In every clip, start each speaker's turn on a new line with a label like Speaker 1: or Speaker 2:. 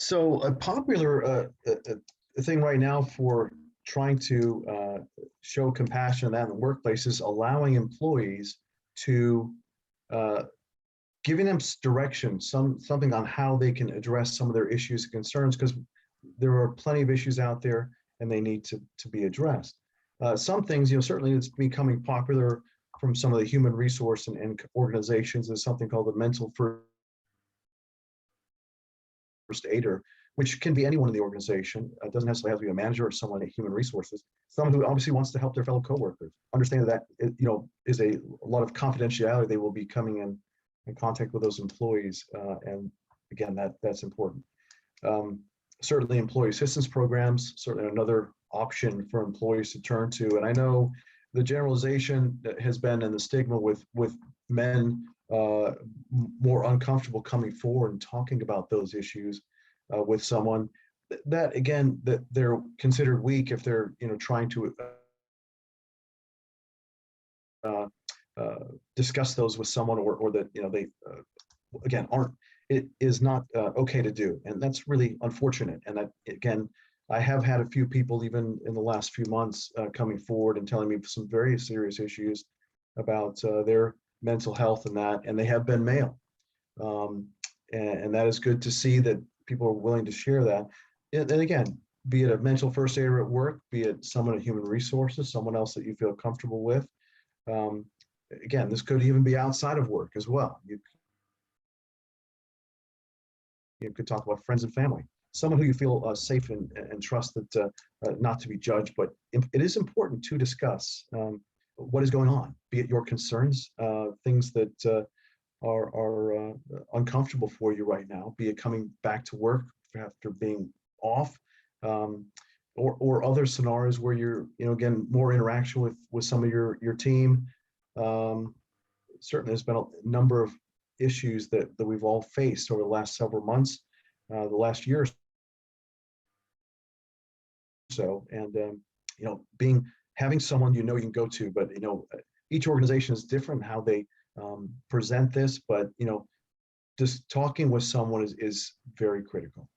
Speaker 1: So a popular thing right now for trying to show compassion and that in the workplace is allowing employees to uh, giving them direction, something on how they can address some of their issues and concerns, because there are plenty of issues out there and they need to be addressed. Some things, certainly it's becoming popular from some of the human resource and organizations is something called the mental first aider, which can be anyone in the organization. It doesn't necessarily have to be a manager or someone at human resources. Someone who obviously wants to help their fellow coworkers. Understand that is a lot of confidentiality. They will be coming in contact with those employees, and again, that's important. Certainly, employee assistance programs, certainly another option for employees to turn to. And I know the generalization that has been and the stigma with men more uncomfortable coming forward and talking about those issues with someone that again that they're considered weak if they're trying to discuss those with someone or that they again aren't, it is not okay to do, and that's really unfortunate. And that again, I have had a few people even in the last few months coming forward and telling me some very serious issues about their mental health and they have been male. And that is good to see that people are willing to share that. And again, be it a mental first aider at work, be it someone at human resources, someone else that you feel comfortable with. Again, this could even be outside of work as well. You could talk about friends and family, someone who you feel safe and trust that not to be judged, but it is important to discuss what is going on, be it your concerns, things that are uncomfortable for you right now, be it coming back to work after being off, or other scenarios where you're, again, more interaction with some of your team. Certainly, there's been a number of issues that we've all faced over the last several months, the last year or so, and having someone you can go to, but each organization is different how they present this, but just talking with someone is very critical.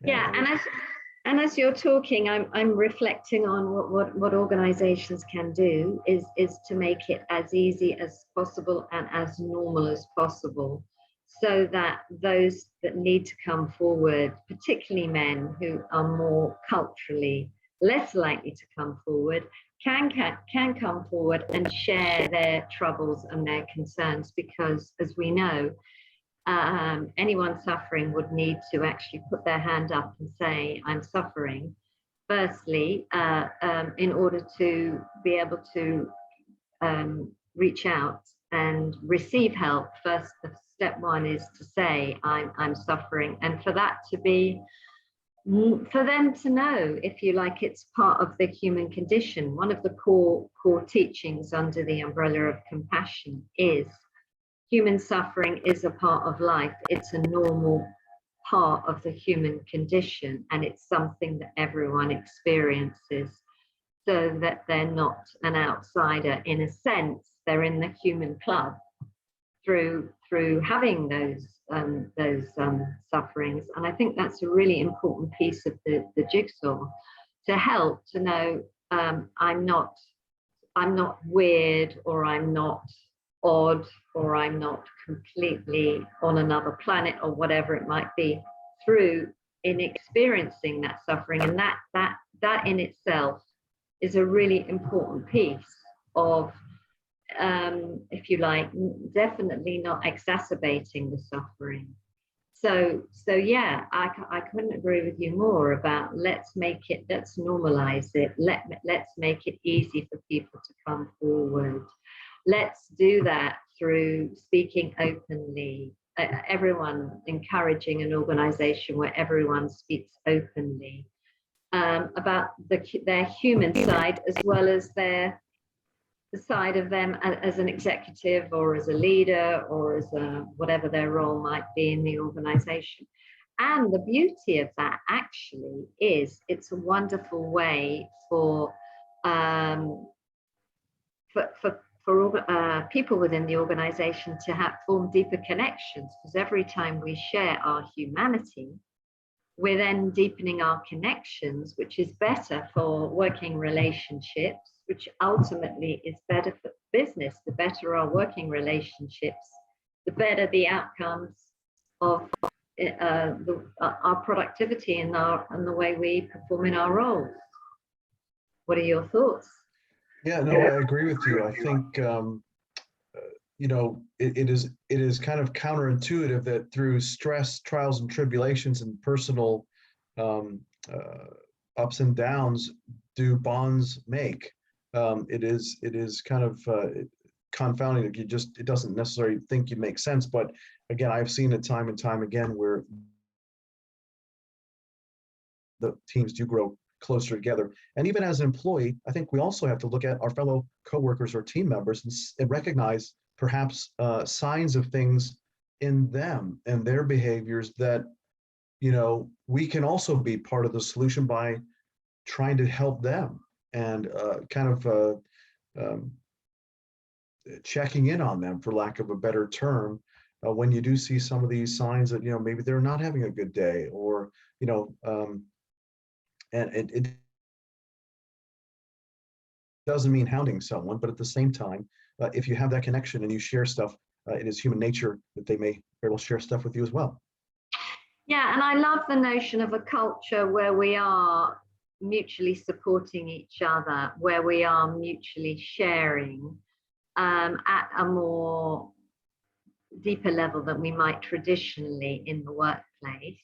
Speaker 2: Yeah, and as you're talking, I'm reflecting on what organizations can do is to make it as easy as possible and as normal as possible, so that those that need to come forward, particularly men who are more culturally less likely to come forward, can come forward and share their troubles and their concerns, because as we know, anyone suffering would need to actually put their hand up and say, I'm suffering, firstly, in order to be able to reach out and receive help. First, the step one is to say, I'm suffering, and for that to be, for them to know, if you like, it's part of the human condition. One of the core teachings under the umbrella of compassion is human suffering is a part of life. It's a normal part of the human condition, and it's something that everyone experiences, so that they're not an outsider. In a sense, they're in the human club through having those sufferings. And I think that's a really important piece of the jigsaw, to help to know I'm not weird, or I'm not odd, or I'm not completely on another planet, or whatever it might be, in experiencing that suffering. And that in itself is a really important piece of, if you like, definitely not exacerbating the suffering. So yeah, I couldn't agree with you more about let's normalize it. Let's make it easy for people to come forward. Let's do that through speaking openly. Everyone, encouraging an organization where everyone speaks openly about their human side, as well as the side of them as an executive, or as a leader, or as whatever their role might be in the organization. And the beauty of that actually is it's a wonderful way for people within the organization to form deeper connections, because every time we share our humanity, we're then deepening our connections, which is better for working relationships, which ultimately is better for business. The better our working relationships, the better the outcomes of our productivity and the way we perform in our roles. What are your thoughts?
Speaker 1: Yeah, no, I agree with you. I think you know, it is kind of counterintuitive that through stress, trials, and tribulations, and personal ups and downs, do bonds make. It is kind of confounding. It doesn't necessarily think you make sense. But again, I've seen it time and time again where the teams do grow closer together. And even as an employee, I think we also have to look at our fellow coworkers or team members and recognize perhaps signs of things in them and their behaviors that, you know, we can also be part of the solution by trying to help them and checking in on them, for lack of a better term, when you do see some of these signs that, you know, maybe they're not having a good day, or, you know, and it doesn't mean hounding someone, but at the same time, if you have that connection and you share stuff, it is human nature that they may very well share stuff with you as well.
Speaker 2: Yeah, and I love the notion of a culture where we are mutually supporting each other, where we are mutually sharing at a more deeper level than we might traditionally in the workplace,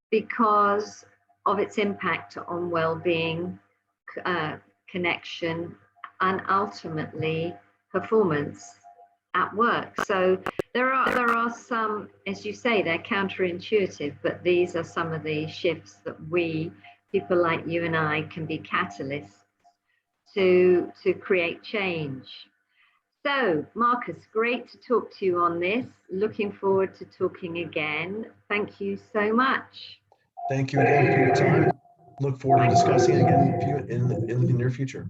Speaker 2: because of its impact on well-being, connection, and ultimately performance at work. So there are some, as you say, they're counterintuitive, but these are some of the shifts that people like you and I, can be catalysts to create change. So, Marcus, great to talk to you on this. Looking forward to talking again. Thank you so much.
Speaker 1: Thank you again for your time. Look forward to discussing again in the near future.